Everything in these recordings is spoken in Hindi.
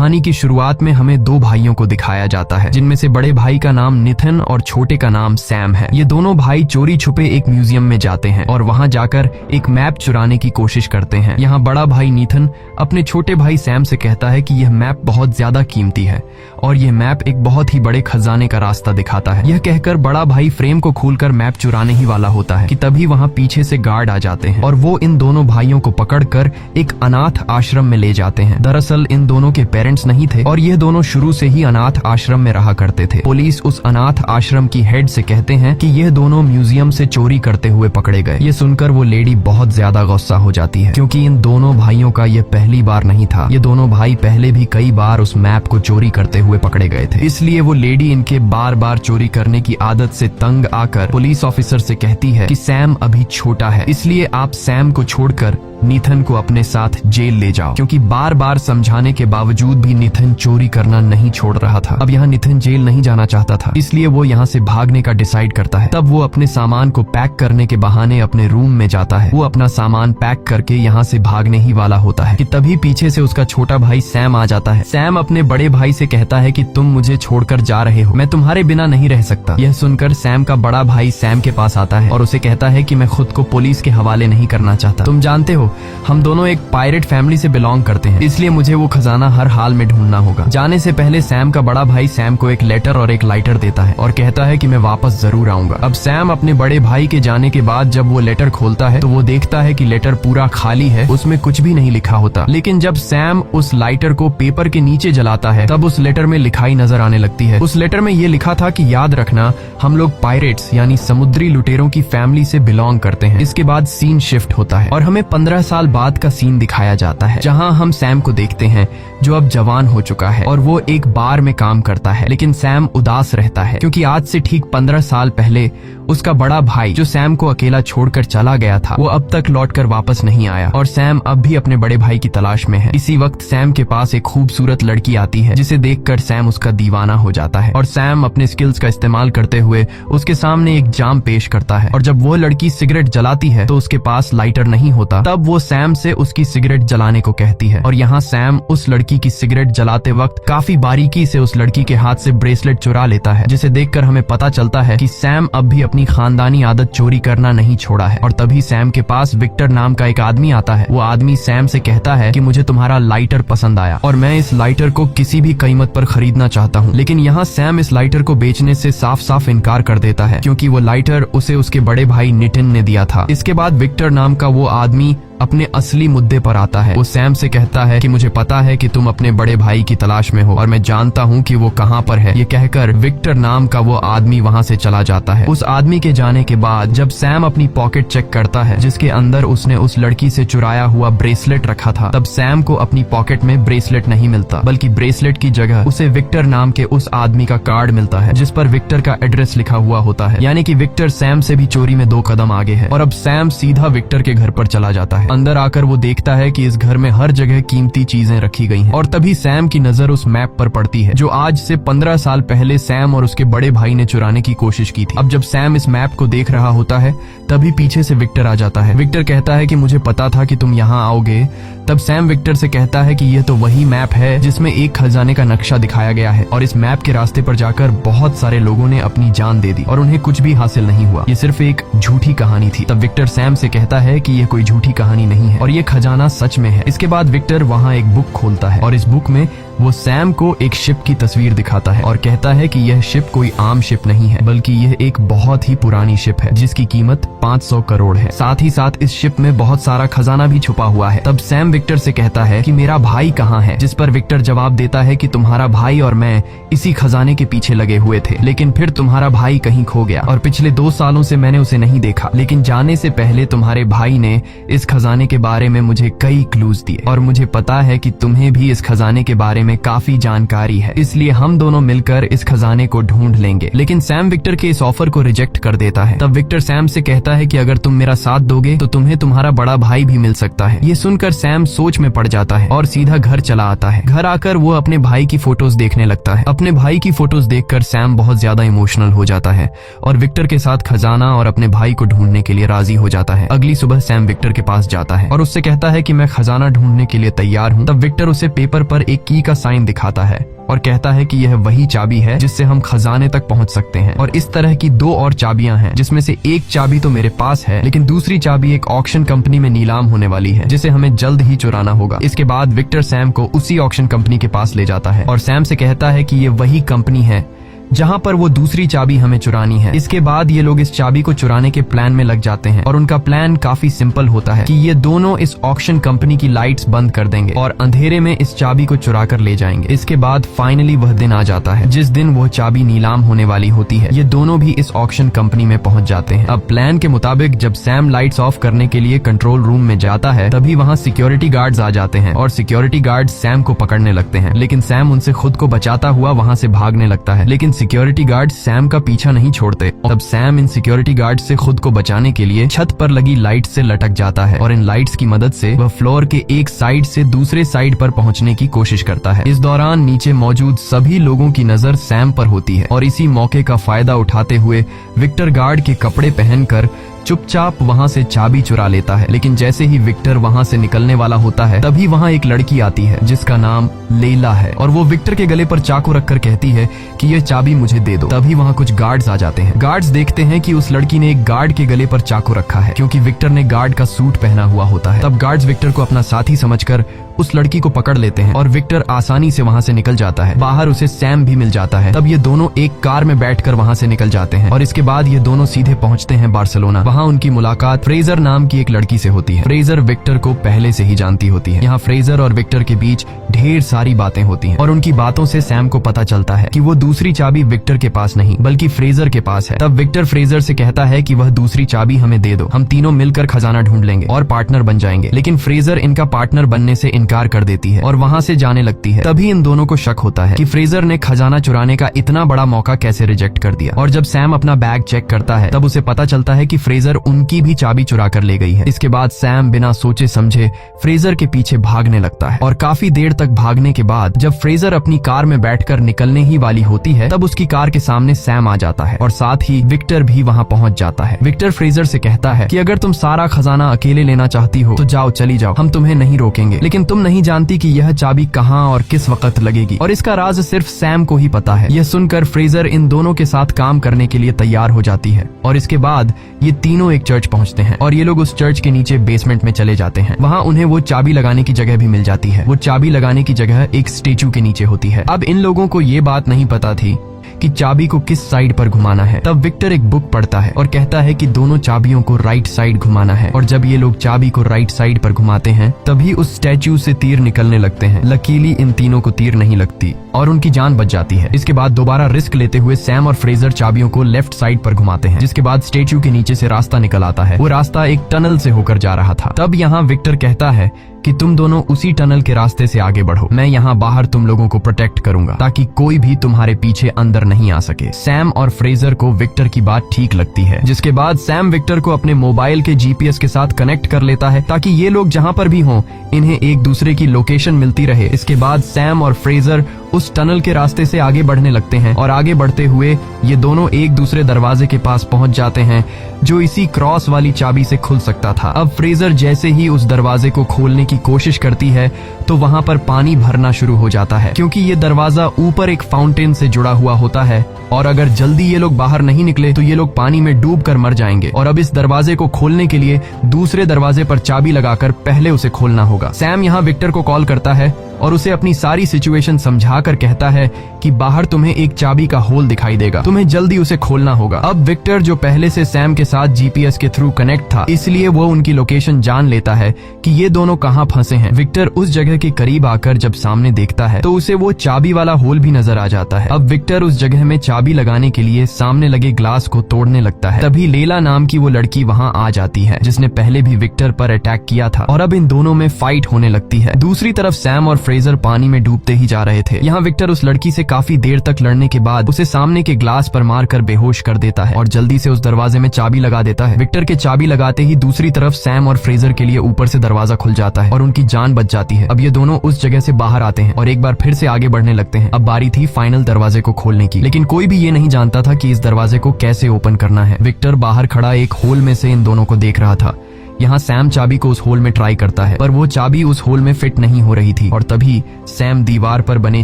कहानी की शुरुआत में हमें दो भाइयों को दिखाया जाता है, जिनमें से बड़े भाई का नाम निथिन और छोटे का नाम सैम है। ये दोनों भाई चोरी छुपे एक म्यूजियम में जाते हैं और वहां जाकर एक मैप चुराने की कोशिश करते हैं। यहाँ बड़ा भाई निथिन अपने छोटे भाई सैम से कहता है कि यह मैप बहुत ज्यादा कीमती है और यह मैप एक बहुत ही बड़े खजाने का रास्ता दिखाता है। यह कहकर बड़ा भाई फ्रेम को खोलकर मैप चुराने ही वाला होता है कि तभी वहाँ पीछे से गार्ड आ जाते हैं और वो इन दोनों भाइयों को पकड़कर एक अनाथ आश्रम में ले जाते हैं। दरअसल इन दोनों के पेरेंट्स नहीं थे और यह दोनों शुरू से ही अनाथ आश्रम में रहा करते थे। पुलिस उस अनाथ आश्रम की हेड से कहते हैं कि यह दोनों म्यूजियम से चोरी करते हुए पकड़े गए। ये सुनकर वो लेडी बहुत ज्यादा गुस्सा हो जाती है, क्योंकि इन दोनों भाइयों का यह पहली बार नहीं था। ये दोनों भाई पहले भी कई बार उस मैप को चोरी करते हुए पकड़े गए थे। इसलिए वो लेडी इनके बार बार चोरी करने की आदत से तंग आकर पुलिस ऑफिसर से कहती है कि सैम अभी छोटा है, इसलिए आप सैम को छोड़कर निथिन को अपने साथ जेल ले जाओ, क्योंकि बार बार समझाने के बावजूद भी निथिन चोरी करना नहीं छोड़ रहा था। अब यहाँ निथिन जेल नहीं जाना चाहता था, इसलिए वो यहाँ से भागने का डिसाइड करता है। तब वो अपने सामान को पैक करने के बहाने अपने रूम में जाता है। वो अपना सामान पैक करके यहाँ से भागने ही वाला होता है कि तभी पीछे से उसका छोटा भाई सैम आ जाता है। सैम अपने बड़े भाई से कहता है कि तुम मुझे छोड़कर जा रहे हो, मैं तुम्हारे बिना नहीं रह सकता। यह सुनकर सैम का बड़ा भाई सैम के पास आता है और उसे कहता है कि मैं खुद को पुलिस के हवाले नहीं करना चाहता। तुम जानते हो हम दोनों एक पायरेट फैमिली से बिलोंग करते हैं, इसलिए मुझे वो खजाना हर हाल में ढूंढना होगा। जाने से पहले सैम का बड़ा भाई सैम को एक लेटर और एक लाइटर देता है और कहता है कि मैं वापस जरूर आऊंगा। अब सैम अपने बड़े भाई के जाने के बाद जब वो लेटर खोलता है तो वो देखता है कि लेटर पूरा खाली है, उसमें कुछ भी नहीं लिखा होता। लेकिन जब सैम उस लाइटर को पेपर के नीचे जलाता है तब उस लेटर में लिखाई नजर आने लगती है। उस लेटर में ये लिखा था कि याद रखना हम लोग पायरेट्स यानी समुद्री लुटेरों की फैमिली से बिलोंग करते हैं। इसके बाद सीन शिफ्ट होता है और हमें 15 साल बाद का सीन दिखाया जाता है, जहां हम सैम को देखते हैं जो अब जवान हो चुका है और वो एक बार में काम करता है। लेकिन सैम उदास रहता है, क्योंकि आज से ठीक 15 साल पहले उसका बड़ा भाई जो सैम को अकेला छोड़कर चला गया था वो अब तक लौटकर वापस नहीं आया और सैम अब भी अपने बड़े भाई की तलाश में है। इसी वक्त सैम के पास एक खूबसूरत लड़की आती है, जिसे देखकर सैम उसका दीवाना हो जाता है और सैम अपने स्किल्स का इस्तेमाल करते हुए उसके सामने एक जाम पेश करता है। और जब वो लड़की सिगरेट जलाती है तो उसके पास लाइटर नहीं होता। तब वो सैम से उसकी सिगरेट जलाने को कहती है और यहाँ सैम उस लड़की की सिगरेट जलाते वक्त काफी बारीकी से उस लड़की के हाथ से ब्रेसलेट चुरा लेता है, जिसे देखकर हमें पता चलता है कि सैम अब भी अपनी खानदानी आदत चोरी करना नहीं छोड़ा है। और तभी सैम के पास विक्टर नाम का एक आदमी आता है। वो आदमी सैम से कहता है कि मुझे तुम्हारा लाइटर पसंद आया और मैं इस लाइटर को किसी भी कीमत पर खरीदना चाहता हूँ। लेकिन यहाँ सैम इस लाइटर को बेचने से साफ साफ इनकार कर देता है, क्योंकि वो लाइटर उसे उसके बड़े भाई नितिन ने दिया था। इसके बाद विक्टर नाम का वो आदमी अपने असली मुद्दे पर आता है। वो सैम से कहता है कि मुझे पता है कि तुम अपने बड़े भाई की तलाश में हो और मैं जानता हूँ कि वो कहाँ पर है। ये कहकर विक्टर नाम का वो आदमी वहाँ से चला जाता है। उस आदमी के जाने के बाद जब सैम अपनी पॉकेट चेक करता है जिसके अंदर उसने उस लड़की से चुराया हुआ ब्रेसलेट रखा था, तब सैम को अपनी पॉकेट में ब्रेसलेट नहीं मिलता, बल्कि ब्रेसलेट की जगह उसे विक्टर नाम के उस आदमी का कार्ड मिलता है जिस पर विक्टर का एड्रेस लिखा हुआ होता है। यानी कि विक्टर सैम से भी चोरी में 2 कदम आगे है और अब सैम सीधा विक्टर के घर पर चला जाता है। अंदर आकर वो देखता है कि इस घर में हर जगह कीमती चीजें रखी गई हैं और तभी सैम की नजर उस मैप पर पड़ती है जो आज से 15 साल पहले सैम और उसके बड़े भाई ने चुराने की कोशिश की थी। अब जब सैम इस मैप को देख रहा होता है तभी पीछे से विक्टर आ जाता है। विक्टर कहता है कि मुझे पता था कि तुम यहाँ आओगे। तब सैम विक्टर से कहता है कि यह तो वही मैप है जिसमें एक खजाने का नक्शा दिखाया गया है और इस मैप के रास्ते पर जाकर बहुत सारे लोगों ने अपनी जान दे दी और उन्हें कुछ भी हासिल नहीं हुआ। ये सिर्फ एक झूठी कहानी थी। तब विक्टर सैम से कहता है कि यह कोई झूठी कहानी नहीं है और ये खजाना सच में है। इसके बाद विक्टर वहाँ एक बुक खोलता है और इस बुक में वो सैम को एक शिप की तस्वीर दिखाता है और कहता है कि यह शिप कोई आम शिप नहीं है, बल्कि यह एक बहुत ही पुरानी शिप है जिसकी कीमत 500 करोड़ है। साथ ही साथ इस शिप में बहुत सारा खजाना भी छुपा हुआ है। तब सैम विक्टर से कहता है कि मेरा भाई कहाँ है, जिस पर विक्टर जवाब देता है कि तुम्हारा भाई और मैं इसी खजाने के पीछे लगे हुए थे, लेकिन फिर तुम्हारा भाई कहीं खो गया और पिछले 2 सालों से मैंने उसे नहीं देखा। लेकिन जाने से पहले तुम्हारे भाई ने इस खजाने के बारे में मुझे कई क्लूज दिए और मुझे पता है कि तुम्हें भी इस खजाने के बारे में काफी जानकारी है, इसलिए हम दोनों मिलकर इस खजाने को ढूंढ लेंगे। लेकिन सैम विक्टर के इस ऑफर को रिजेक्ट कर देता है। तब विक्टर सैम से कहता है कि अगर तुम मेरा साथ दोगे तो तुम्हें तुम्हारा बड़ा भाई भी मिल सकता है। ये सुनकर सैम सोच में पड़ जाता है और सीधा घर चला आता है। घर आकर वो अपने भाई की फोटोज देखने लगता है। अपने भाई की फोटोज देखकर सैम बहुत ज्यादा इमोशनल हो जाता है और विक्टर के साथ खजाना और अपने भाई को ढूंढने के लिए राजी हो जाता है। अगली सुबह सैम विक्टर के पास जाता है और उससे कहता है कि मैं खजाना ढूंढने के लिए तैयार हूँ। तब विक्टर उसे पेपर पर एक की का साइन दिखाता है और कहता है कि यह वही चाबी है जिससे हम खजाने तक पहुंच सकते हैं। और इस तरह की 2 और चाबियां हैं, जिसमें से एक चाबी तो मेरे पास है, लेकिन दूसरी चाबी एक ऑक्शन कंपनी में नीलाम होने वाली है, जिसे हमें जल्द ही चुराना होगा। इसके बाद विक्टर सैम को उसी ऑक्शन कंपनी के पास ले जाता है और सैम से कहता है कि ये वही कंपनी है जहां पर वो दूसरी चाबी हमें चुरानी है। इसके बाद ये लोग इस चाबी को चुराने के प्लान में लग जाते हैं और उनका प्लान काफी सिंपल होता है कि ये दोनों इस ऑक्शन कंपनी की लाइट्स बंद कर देंगे और अंधेरे में इस चाबी को चुरा कर ले जाएंगे। इसके बाद फाइनली वह दिन आ जाता है जिस दिन वह चाबी नीलाम होने वाली होती है। ये दोनों भी इस ऑक्शन कंपनी में पहुंच जाते हैं। अब प्लान के मुताबिक जब सैम लाइट्स ऑफ करने के लिए कंट्रोल रूम में जाता है, तभी वहाँ सिक्योरिटी गार्ड्स आ जाते हैं और सिक्योरिटी गार्ड्स सैम को पकड़ने लगते हैं, लेकिन सैम उनसे खुद को बचाता हुआ वहाँ से भागने लगता है। लेकिन सिक्योरिटी गार्ड सैम का पीछा नहीं छोड़ते। तब सैम इन सिक्योरिटी गार्ड से खुद को बचाने के लिए छत पर लगी लाइट से लटक जाता है और इन लाइट्स की मदद से वह फ्लोर के एक साइड से दूसरे साइड पर पहुंचने की कोशिश करता है। इस दौरान नीचे मौजूद सभी लोगों की नजर सैम पर होती है और इसी मौके का फायदा उठाते हुए विक्टर गार्ड के कपड़े पहनकर चुपचाप वहाँ से चाबी चुरा लेता है। लेकिन जैसे ही विक्टर वहाँ से निकलने वाला होता है, तभी वहाँ एक लड़की आती है जिसका नाम लेला है और वो विक्टर के गले पर चाकू रखकर कहती है कि यह चाबी मुझे दे दो। तभी वहाँ कुछ गार्ड्स आ जाते हैं। गार्ड्स देखते हैं कि उस लड़की ने एक गार्ड के गले पर चाकू रखा है, क्योंकि विक्टर ने गार्ड का सूट पहना हुआ होता है। तब गार्ड्स विक्टर को अपना साथी समझकर उस लड़की को पकड़ लेते हैं और विक्टर आसानी से वहाँ से निकल जाता है। बाहर उसे सैम भी मिल जाता है। तब ये दोनों एक कार में बैठकर वहाँ से निकल जाते हैं और इसके बाद ये दोनों सीधे पहुँचते हैं बार्सिलोना। वहाँ उनकी मुलाकात फ्रेजर नाम की एक लड़की से होती है। फ्रेजर विक्टर को पहले से ही जानती होती है। यहाँ फ्रेजर और विक्टर के बीच ढेर सारी बातें होती हैं और उनकी बातों से सैम को पता चलता है कि वो दूसरी चाबी विक्टर के पास नहीं बल्कि फ्रेजर के पास है। तब विक्टर फ्रेजर से कहता है कि वह दूसरी चाबी हमें दे दो, हम तीनों मिलकर खजाना ढूंढ लेंगे और पार्टनर बन जाएंगे। लेकिन फ्रेजर इनका पार्टनर बनने से इनकार कर देती है और वहाँ से जाने लगती है। तभी इन दोनों को शक होता है कि फ्रेजर ने खजाना चुराने का इतना बड़ा मौका कैसे रिजेक्ट कर दिया। और जब सैम अपना बैग चेक करता है, तब उसे पता चलता है कि फ्रेजर उनकी भी चाबी चुरा कर ले गई है। इसके बाद सैम बिना सोचे समझे फ्रेजर के पीछे भागने लगता है और काफी देर तक भागने के बाद जब फ्रेजर अपनी कार में बैठकर निकलने ही वाली होती है, तब उसकी कार के सामने सैम आ जाता है और साथ ही विक्टर भी वहाँ पहुँच जाता है। विक्टर फ्रेजर से कहता है कि अगर तुम सारा खजाना अकेले लेना चाहती हो तो जाओ, चली जाओ, हम तुम्हें नहीं रोकेंगे, लेकिन तुम नहीं जानती कि यह चाबी कहाँ और किस वक्त लगेगी और इसका राज सिर्फ सैम को ही पता है। यह सुनकर फ्रेजर इन दोनों के साथ काम करने के लिए तैयार हो जाती है और इसके बाद ये तीनों एक चर्च पहुंचते हैं और ये लोग उस चर्च के नीचे बेसमेंट में चले जाते हैं। वहाँ उन्हें वो चाबी लगाने की जगह भी मिल जाती है। वो चाबी लगाने की जगह एक स्टेचू के नीचे होती है। अब इन लोगों को ये बात नहीं पता थी कि चाबी को किस साइड पर घुमाना है। तब विक्टर एक बुक पढ़ता है और कहता है कि दोनों चाबियों को राइट साइड घुमाना है और जब ये लोग चाबी को राइट साइड पर घुमाते हैं, तभी उस स्टैच्यू से तीर निकलने लगते हैं। लकीली इन तीनों को तीर नहीं लगती और उनकी जान बच जाती है। इसके बाद दोबारा रिस्क लेते हुए सैम और फ्रेजर चाबियों को लेफ्ट साइड पर घुमाते हैं, जिसके बाद स्टैच्यू के नीचे से रास्ता निकल आता है। वो रास्ता एक टनल से होकर जा रहा था। तब यहाँ विक्टर कहता है कि तुम दोनों उसी टनल के रास्ते से आगे बढ़ो, मैं यहाँ बाहर तुम लोगों को प्रोटेक्ट करूंगा ताकि कोई भी तुम्हारे पीछे अंदर नहीं आ सके। सैम और फ्रेजर को विक्टर की बात ठीक लगती है, जिसके बाद सैम विक्टर को अपने मोबाइल के जीपीएस के साथ कनेक्ट कर लेता है ताकि ये लोग जहाँ पर भी हों इन्हें एक दूसरे की लोकेशन मिलती रहे। इसके बाद सैम और फ्रेजर उस टनल के रास्ते से आगे बढ़ने लगते हैं और आगे बढ़ते हुए ये दोनों एक दूसरे दरवाजे के पास पहुंच जाते हैं जो इसी क्रॉस वाली चाबी से खुल सकता था। अब फ्रेजर जैसे ही उस दरवाजे को खोलने की कोशिश करती है तो वहां पर पानी भरना शुरू हो जाता है, क्योंकि ये दरवाजा ऊपर एक फाउंटेन से जुड़ा हुआ होता है और अगर जल्दी ये लोग बाहर नहीं निकले तो ये लोग पानी में डूब कर मर जाएंगे। और अब इस दरवाजे को खोलने के लिए दूसरे दरवाजे पर चाबी लगाकर पहले उसे खोलना होगा। सैम यहाँ विक्टर को कॉल करता है और उसे अपनी सारी सिचुएशन समझाकर कहता है कि बाहर तुम्हें एक चाबी का होल दिखाई देगा, तुम्हें जल्दी उसे खोलना होगा। अब विक्टर जो पहले से सैम के साथ जीपीएस के थ्रू कनेक्ट था, इसलिए वो उनकी लोकेशन जान लेता है कि ये दोनों कहाँ फंसे हैं। विक्टर उस जगह के करीब आकर जब सामने देखता है तो उसे वो चाबी वाला होल भी नजर आ जाता है। अब विक्टर उस जगह में चाबी लगाने के लिए सामने लगे ग्लास को तोड़ने लगता है। तभी लेला नाम की वो लड़की वहाँ आ जाती है जिसने पहले भी विक्टर पर अटैक किया था और अब इन दोनों में फाइट होने लगती है। दूसरी तरफ सैम और फ्रेजर पानी में डूबते ही जा रहे थे। यहाँ विक्टर उस लड़की से काफी देर तक लड़ने के बाद उसे सामने के ग्लास पर मारकर बेहोश कर देता है और जल्दी से उस दरवाजे में चाबी लगा देता है। विक्टर के चाबी लगाते ही दूसरी तरफ सैम और फ्रेजर के लिए ऊपर से दरवाजा खुल जाता है और उनकी जान बच जाती है। अब ये दोनों उस जगह से बाहर आते हैं और एक बार फिर से आगे बढ़ने लगते हैं। अब बारी थी फाइनल दरवाजे को खोलने की, लेकिन कोई भी ये नहीं जानता था कि इस दरवाजे को कैसे ओपन करना है। विक्टर बाहर खड़ा एक होल में से इन दोनों को देख रहा था। यहाँ सैम चाबी को उस होल में ट्राई करता है, पर वो चाबी उस होल में फिट नहीं हो रही थी। और तभी सैम दीवार पर बने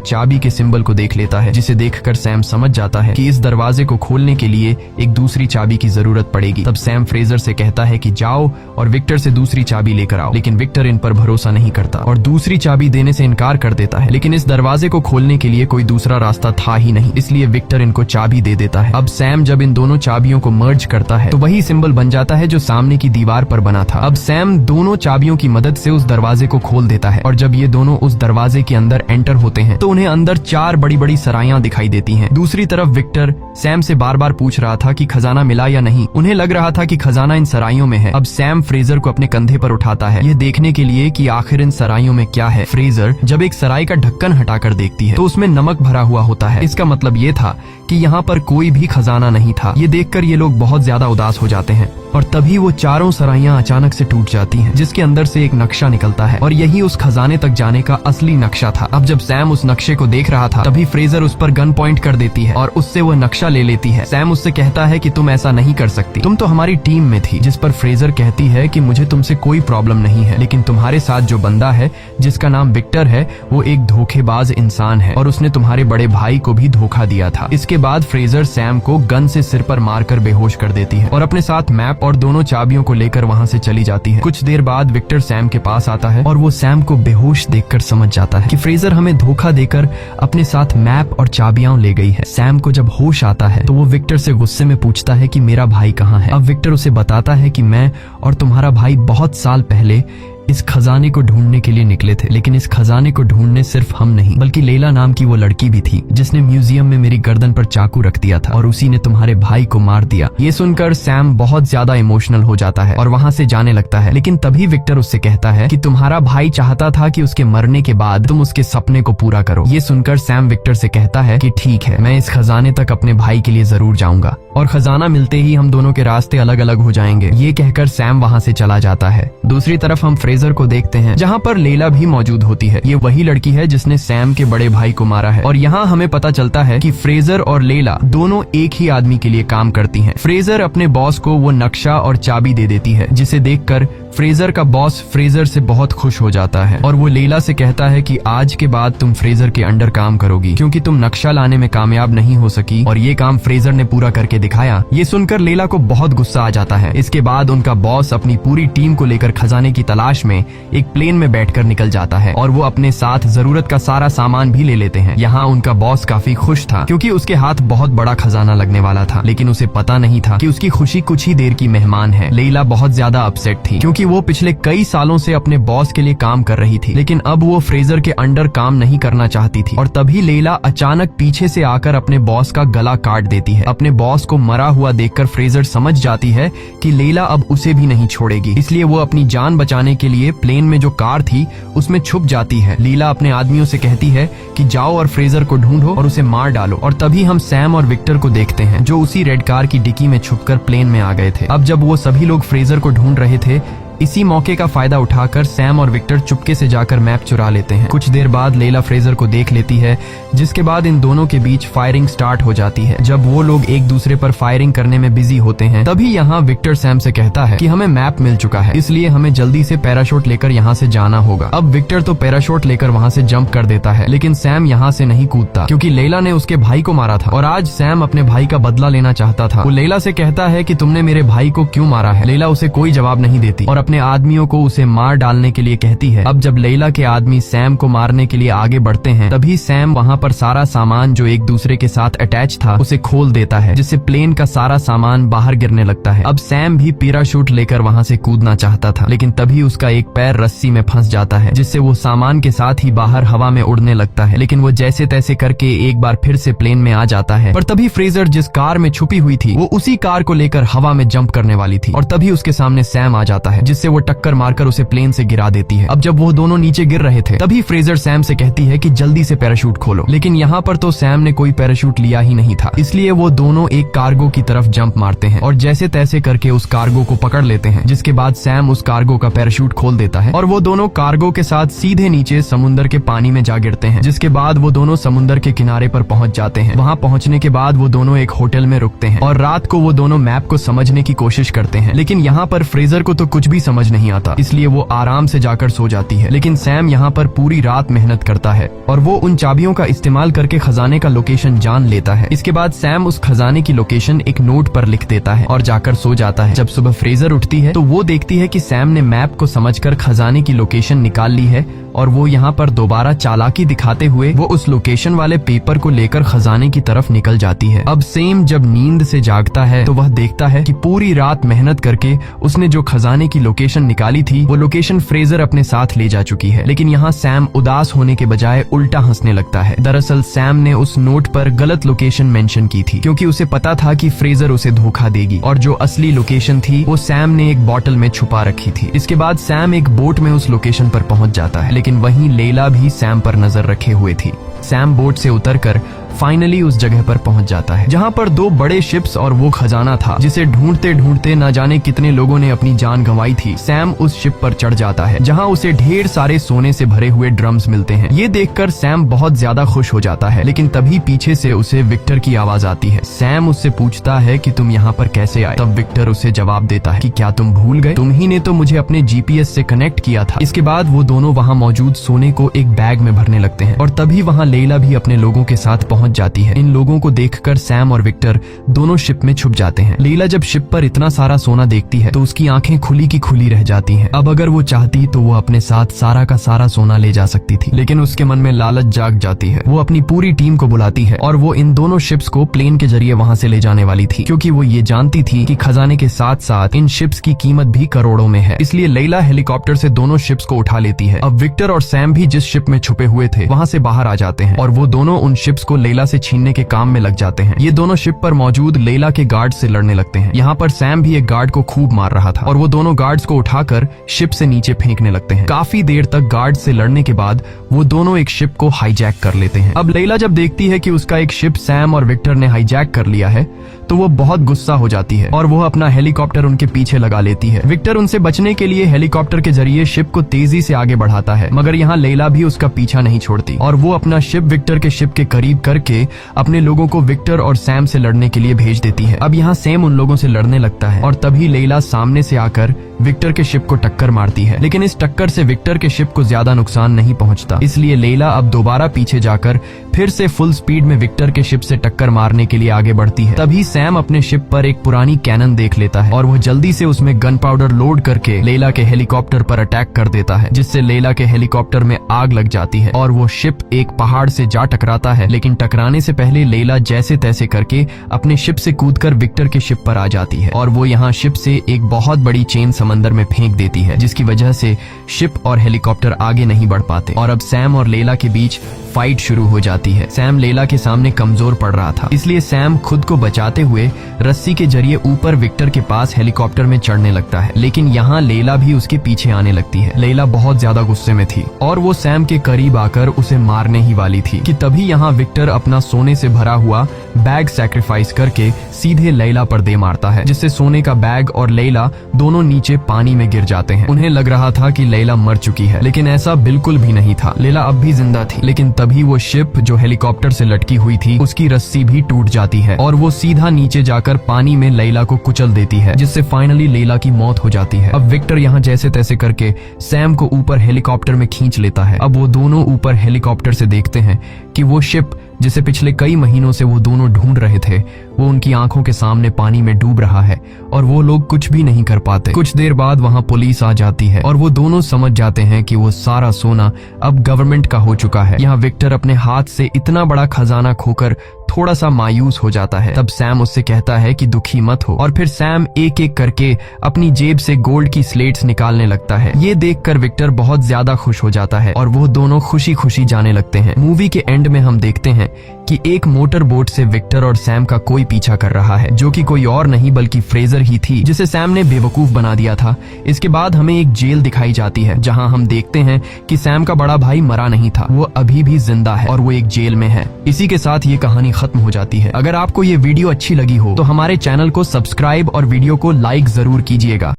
चाबी के सिंबल को देख लेता है, जिसे देखकर सैम समझ जाता है कि इस दरवाजे को खोलने के लिए एक दूसरी चाबी की जरूरत पड़ेगी। तब सैम फ्रेजर से कहता है कि जाओ और विक्टर से दूसरी चाबी लेकर आओ, लेकिन विक्टर इन पर भरोसा नहीं करता और दूसरी चाबी देने से इनकार कर देता है। लेकिन इस दरवाजे को खोलने के लिए कोई दूसरा रास्ता था ही नहीं, इसलिए विक्टर इनको चाबी दे देता है। अब सैम जब इन दोनों चाबियों को मर्ज करता है तो वही सिंबल बन जाता है जो सामने की दीवार पर बना था। अब सैम दोनों चाबियों की मदद से उस दरवाजे को खोल देता है और जब ये दोनों उस दरवाजे के अंदर एंटर होते हैं तो उन्हें अंदर 4 बड़ी बड़ी सराइयां दिखाई देती हैं। दूसरी तरफ विक्टर सैम से बार बार पूछ रहा था कि खजाना मिला या नहीं। उन्हें लग रहा था कि खजाना इन सराइयों में है। अब सैम फ्रेजर को अपने कंधे पर उठाता है, ये देखने के लिए कि आखिर इन सराइयों में क्या है। फ्रेजर जब एक सराय का ढक्कन हटाकर देखती है तो उसमें नमक भरा हुआ होता है। इसका मतलब ये था कि यहाँ पर कोई भी खजाना नहीं था। ये देखकर ये लोग बहुत ज्यादा उदास हो जाते हैं और तभी वो चारों सराइयां अचानक से टूट जाती हैं, जिसके अंदर से एक नक्शा निकलता है और यही उस खजाने तक जाने का असली नक्शा था। अब जब सैम उस नक्शे को देख रहा था तभी फ्रेजर उस पर गन पॉइंट कर देती है और उससे वो नक्शा ले लेती है। सैम उससे कहता है कि तुम ऐसा नहीं कर सकती, तुम तो हमारी टीम में थी। जिस पर फ्रेजर कहती है कि मुझे तुमसे कोई प्रॉब्लम नहीं है, लेकिन तुम्हारे साथ जो बंदा है जिसका नाम विक्टर है वो एक धोखेबाज इंसान है और उसने तुम्हारे बड़े भाई को भी धोखा दिया था। इसके बाद फ्रेजर सैम को गन से सिर पर मारकर बेहोश कर देती है और अपने साथ मैप और दोनों चाबियों को लेकर वहाँ से चली जाती है। कुछ देर बाद विक्टर सैम के पास आता है और वो सैम को बेहोश देखकर समझ जाता है कि फ्रेजर हमें धोखा देकर अपने साथ मैप और चाबियां ले गई है। सैम को जब होश आता है तो वो विक्टर से गुस्से में पूछता है कि मेरा भाई कहाँ है। अब विक्टर उसे बताता है कि मैं और तुम्हारा भाई बहुत साल पहले इस खजाने को ढूंढने के लिए निकले थे, लेकिन इस खजाने को ढूंढने सिर्फ हम नहीं बल्कि लैला नाम की वो लड़की भी थी जिसने म्यूजियम में मेरी गर्दन पर चाकू रख दिया था और उसी ने तुम्हारे भाई को मार दिया। ये सुनकर सैम बहुत ज्यादा इमोशनल हो जाता है और वहाँ से जाने लगता है, लेकिन तभी विक्टर उससे कहता है कि तुम्हारा भाई चाहता था कि उसके मरने के बाद तुम उसके सपने को पूरा करो। ये सुनकर सैम विक्टर से कहता है कि ठीक है, मैं इस खजाने तक अपने भाई के लिए जरूर जाऊंगा और खजाना मिलते ही हम दोनों के रास्ते अलग अलग हो जाएंगे। ये कहकर सैम वहाँ से चला जाता है। दूसरी तरफ हम फ्रेजर को देखते हैं जहाँ पर लैला भी मौजूद होती है। ये वही लड़की है जिसने सैम के बड़े भाई को मारा है और यहाँ हमें पता चलता है कि फ्रेजर और लैला दोनों एक ही आदमी के लिए काम करती हैं। फ्रेजर अपने बॉस को वो नक्शा और चाबी दे देती है, जिसे देखकर फ्रेजर का बॉस फ्रेजर से बहुत खुश हो जाता है और वो लैला से कहता है कि आज के बाद तुम फ्रेजर के अंडर काम करोगी क्योंकि तुम नक्शा लाने में कामयाब नहीं हो सकी और ये काम फ्रेजर ने पूरा करके दिखाया। ये सुनकर लैला को बहुत गुस्सा आ जाता है। इसके बाद उनका बॉस अपनी पूरी टीम को लेकर खजाने की तलाश में एक प्लेन में बैठकर निकल जाता है और वो अपने साथ जरूरत का सारा सामान भी ले लेते हैं। यहाँ उनका बॉस काफी खुश था क्योंकि उसके हाथ बहुत बड़ा खजाना लगने वाला था, लेकिन उसे पता नहीं था कि उसकी खुशी कुछ ही देर की मेहमान है। लैला बहुत ज्यादा अपसेट थी क्योंकि वो पिछले कई सालों से अपने बॉस के लिए काम कर रही थी, लेकिन अब वो फ्रेजर के अंडर काम नहीं करना चाहती थी। और तभी लैला अचानक पीछे से आकर अपने बॉस का गला काट देती है। अपने बॉस को मरा हुआ देखकर फ्रेजर समझ जाती है कि लैला अब उसे भी नहीं छोड़ेगी, इसलिए वो अपनी जान बचाने के लिए प्लेन में जो कार थी उसमें छुप जाती है। लैला अपने आदमियों से कहती है कि जाओ और फ्रेजर को ढूंढो और उसे मार डालो। और तभी हम सैम और विक्टर को देखते हैं जो उसी रेड कार की डिक्की में छुपकर प्लेन में आ गए थे। अब जब वो सभी लोग फ्रेजर को ढूंढ रहे थे, इसी मौके का फायदा उठाकर सैम और विक्टर चुपके से जाकर मैप चुरा लेते हैं। कुछ देर बाद लैला फ्रेजर को देख लेती है, जिसके बाद इन दोनों के बीच फायरिंग स्टार्ट हो जाती है। जब वो लोग एक दूसरे पर फायरिंग करने में बिजी होते हैं तभी यहाँ विक्टर सैम से कहता है कि हमें मैप मिल चुका है, इसलिए हमें जल्दी से पैराशूट लेकर यहाँ से जाना होगा। अब विक्टर तो पैराशूट लेकर वहाँ से जंप कर देता है, लेकिन सैम यहाँ से नहीं कूदता क्योंकि लैला ने उसके भाई को मारा था और आज सैम अपने भाई का बदला लेना चाहता था। वो लैला से कहता है कि तुमने मेरे भाई को क्यों मारा है। लैला उसे कोई जवाब नहीं देती और अपने आदमियों को उसे मार डालने के लिए कहती है। अब जब लैला के आदमी सैम को मारने के लिए आगे बढ़ते हैं तभी सैम वहाँ पर सारा सामान जो एक दूसरे के साथ अटैच था उसे खोल देता है, जिससे प्लेन का सारा सामान बाहर गिरने लगता है। अब सैम भी पैराशूट लेकर वहाँ से कूदना चाहता था, लेकिन तभी उसका एक पैर रस्सी में फंस जाता है, जिससे वो सामान के साथ ही बाहर हवा में उड़ने लगता है। लेकिन वो जैसे तैसे करके एक बार फिर से प्लेन में आ जाता है। पर तभी फ्रेजर जिस कार में छुपी हुई थी वो उसी कार को लेकर हवा में जंप करने वाली थी और तभी उसके सामने सैम आ जाता है, जिससे वो टक्कर मारकर उसे प्लेन से गिरा देती है। अब जब वो दोनों नीचे गिर रहे थे तभी फ्रेजर सैम से कहती है कि जल्दी से पैराशूट खोलो, लेकिन यहाँ पर तो सैम ने कोई पैराशूट लिया ही नहीं था, इसलिए वो दोनों एक कार्गो की तरफ जंप मारते हैं और जैसे तैसे करके उस कार्गो को पकड़ लेते हैं, जिसके बाद सैम उस कार्गो का पैराशूट खोल देता है और वो दोनों कार्गो के साथ सीधे नीचे समुद्र के पानी में जा गिरते हैं। जिसके बाद वो दोनों समुद्र के किनारे पर पहुंच जाते हैं। वहां पहुंचने के बाद वो दोनों एक होटल में रुकते हैं और रात को वो दोनों मैप को समझने की कोशिश करते हैं, लेकिन यहाँ पर फ्रेजर को तो कुछ भी समझ नहीं आता, इसलिए वो आराम से जाकर सो जाती है। लेकिन सैम यहाँ पर पूरी रात मेहनत करता है और वो उन चाबियों का इस्तेमाल करके खजाने का लोकेशन जान लेता है। इसके बाद सैम उस खजाने की लोकेशन एक नोट पर लिख देता है और जाकर सो जाता है। जब सुबह फ्रेजर उठती है तो वो देखती है कि सैम ने मैप को समझकर खजाने की लोकेशन निकाल ली है और वो यहाँ पर दोबारा चालाकी दिखाते हुए वो उस लोकेशन वाले पेपर को लेकर खजाने की तरफ निकल जाती है। अब सैम जब नींद से जागता है तो वह देखता है कि पूरी रात मेहनत करके उसने जो खजाने की लोकेशन निकाली थी वो लोकेशन फ्रेजर अपने साथ ले जा चुकी है। लेकिन यहाँ सैम उदास होने के बजाय उल्टा हंसने लगता है। दरअसल सैम ने उस नोट पर गलत लोकेशन मेंशन की थी, क्योंकि उसे पता था कि फ्रेजर उसे धोखा देगी और जो असली लोकेशन थी वो सैम ने एक बॉटल में छुपा रखी थी। इसके बाद सैम एक बोट में उस लोकेशन पर पहुंच जाता है, लेकिन वहीं लैला भी सैम पर नजर रखे हुए थी। सैम बोट से उतरकर फाइनली उस जगह पर पहुंच जाता है जहां पर दो बड़े शिप्स और वो खजाना था जिसे ढूंढते ढूंढते न जाने कितने लोगों ने अपनी जान गंवाई थी। सैम उस शिप पर चढ़ जाता है जहां उसे ढेर सारे सोने से भरे हुए ड्रम्स मिलते हैं। ये देखकर सैम बहुत ज्यादा खुश हो जाता है, लेकिन तभी पीछे से उसे विक्टर की आवाज आती है। सैम उससे पूछता है कि तुम यहाँ पर कैसे आए? तब विक्टर उसे जवाब देता है कि क्या तुम भूल गए? तुम ही ने तो मुझे अपने जीपीएस से कनेक्ट किया था। इसके बाद वो दोनों वहाँ मौजूद सोने को एक बैग में भरने लगते हैं और तभी वहाँ लैला भी अपने लोगों के साथ पहुंच जाती है। इन लोगों को देखकर सैम और विक्टर दोनों शिप में छुप जाते हैं। लैला जब शिप पर इतना सारा सोना देखती है तो उसकी आंखें खुली की खुली रह जाती हैं। अब अगर वो चाहती तो वो अपने साथ सारा का सारा सोना ले जा सकती थी, लेकिन उसके मन में लालच जाग जाती है। वो अपनी पूरी टीम को बुलाती है और वो इन दोनों शिप्स को प्लेन के जरिए वहां से ले जाने वाली थी, क्योंकि वो ये जानती थी कि खजाने के साथ साथ इन शिप्स की कीमत भी करोड़ों में है। इसलिए लैला हेलीकॉप्टर से दोनों शिप्स को उठा लेती है। अब विक्टर और सैम भी जिस शिप में छुपे हुए थे वहां से बाहर आ जाते हैं और वो दोनों उन शिप्स को लैला से छीनने के काम में लग जाते हैं। ये दोनों शिप पर मौजूद लैला के गार्ड से लड़ने लगते हैं। यहाँ पर सैम भी एक गार्ड को खूब मार रहा था और वो दोनों गार्ड्स को उठाकर शिप से नीचे फेंकने लगते हैं। काफी देर तक गार्ड से लड़ने के बाद वो दोनों एक शिप को हाईजैक कर लेते हैं। अब लैला जब देखती है कि उसका एक शिप सैम और विक्टर ने हाईजैक कर लिया है तो वो बहुत गुस्सा हो जाती है और वो अपना हेलीकॉप्टर उनके पीछे लगा लेती है। विक्टर उनसे बचने के लिए हेलीकॉप्टर के जरिए शिप को तेजी से आगे बढ़ाता है, मगर यहाँ लैला भी उसका पीछा नहीं छोड़ती और वो अपना शिप विक्टर के शिप के करीब करके अपने लोगों को विक्टर और सैम से लड़ने के लिए भेज देती है। अब यहाँ सैम उन लोगों से लड़ने लगता है और तभी लैला सामने से आकर विक्टर के शिप को टक्कर मारती है, लेकिन इस टक्कर से विक्टर के शिप को ज्यादा नुकसान नहीं पहुंचता। इसलिए लैला अब दोबारा पीछे जाकर फिर से फुल स्पीड में विक्टर के शिप से टक्कर मारने के लिए आगे बढ़ती है। तभी सैम अपने शिप पर एक पुरानी कैनन देख लेता है और वो जल्दी से उसमें गन पाउडर लोड करके लैला के हेलीकॉप्टर पर अटैक कर देता है, जिससे लैला के हेलीकॉप्टर में आग लग जाती है और वो शिप एक पहाड़ से जा टकराता है। लेकिन टकराने से पहले लैला जैसे तैसे करके अपने शिप से कूदकर विक्टर के शिप पर आ जाती है और वो यहाँ शिप से एक बहुत बड़ी चेन समंदर में फेंक देती है, जिसकी वजह से शिप और हेलीकॉप्टर आगे नहीं बढ़ पाते और अब सैम और लैला के बीच फाइट शुरू हो जाती है। सैम लैला के सामने कमजोर पड़ रहा था, इसलिए सैम खुद को बचाते हुए रस्सी के जरिए ऊपर विक्टर के पास हेलीकॉप्टर में चढ़ने लगता है, लेकिन यहाँ लैला भी उसके पीछे आने लगती है। लैला बहुत ज्यादा गुस्से में थी और वो सैम के करीब आकर उसे मारने ही वाली थी कि तभी यहाँ विक्टर अपना सोने से भरा हुआ बैग सैक्रिफाइस करके सीधे लैला पर दे मारता है, जिससे सोने का बैग और लैला दोनों नीचे पानी में गिर जाते हैं। उन्हें लग रहा था कि लैला मर चुकी है, लेकिन ऐसा बिल्कुल भी नहीं था। लैला अब भी जिंदा थी, लेकिन तभी वो शिप जो हेलीकॉप्टर से लटकी हुई थी उसकी रस्सी भी टूट जाती है और वो सीधा नीचे जाकर पानी में लैला को कुचल देती है, जिससे फाइनली लैला की मौत हो जाती है। अब विक्टर यहाँ जैसे तैसे करके सैम को ऊपर हेलीकॉप्टर में खींच लेता है। अब वो दोनों ऊपर हेलीकॉप्टर से देखते हैं कि वो शिप जिसे पिछले कई महीनों से वो दोनों ढूंढ रहे थे वो उनकी आंखों के सामने पानी में डूब रहा है और वो लोग कुछ भी नहीं कर पाते। कुछ देर बाद वहाँ पुलिस आ जाती है और वो दोनों समझ जाते हैं कि वो सारा सोना अब गवर्नमेंट का हो चुका है। यहाँ विक्टर अपने हाथ से इतना बड़ा खजाना खोकर थोड़ा सा मायूस हो जाता है। तब सैम उससे कहता है कि दुखी मत हो और फिर सैम एक एक करके अपनी जेब से गोल्ड की स्लेट्स निकालने लगता है। ये देखकर विक्टर बहुत ज्यादा खुश हो जाता है और वो दोनों खुशी खुशी जाने लगते हैं। मूवी के एंड में हम देखते हैं कि एक मोटर बोट से विक्टर और सैम का कोई पीछा कर रहा है, जो कि कोई और नहीं बल्कि फ्रेजर ही थी, जिसे सैम ने बेवकूफ बना दिया था। इसके बाद हमें एक जेल दिखाई जाती है, जहां हम देखते हैं कि सैम का बड़ा भाई मरा नहीं था, वो अभी भी जिंदा है और वो एक जेल में है। इसी के साथ ये कहानी खत्म हो जाती है। अगर आपको ये वीडियो अच्छी लगी हो तो हमारे चैनल को सब्सक्राइब और वीडियो को लाइक जरूर कीजिएगा।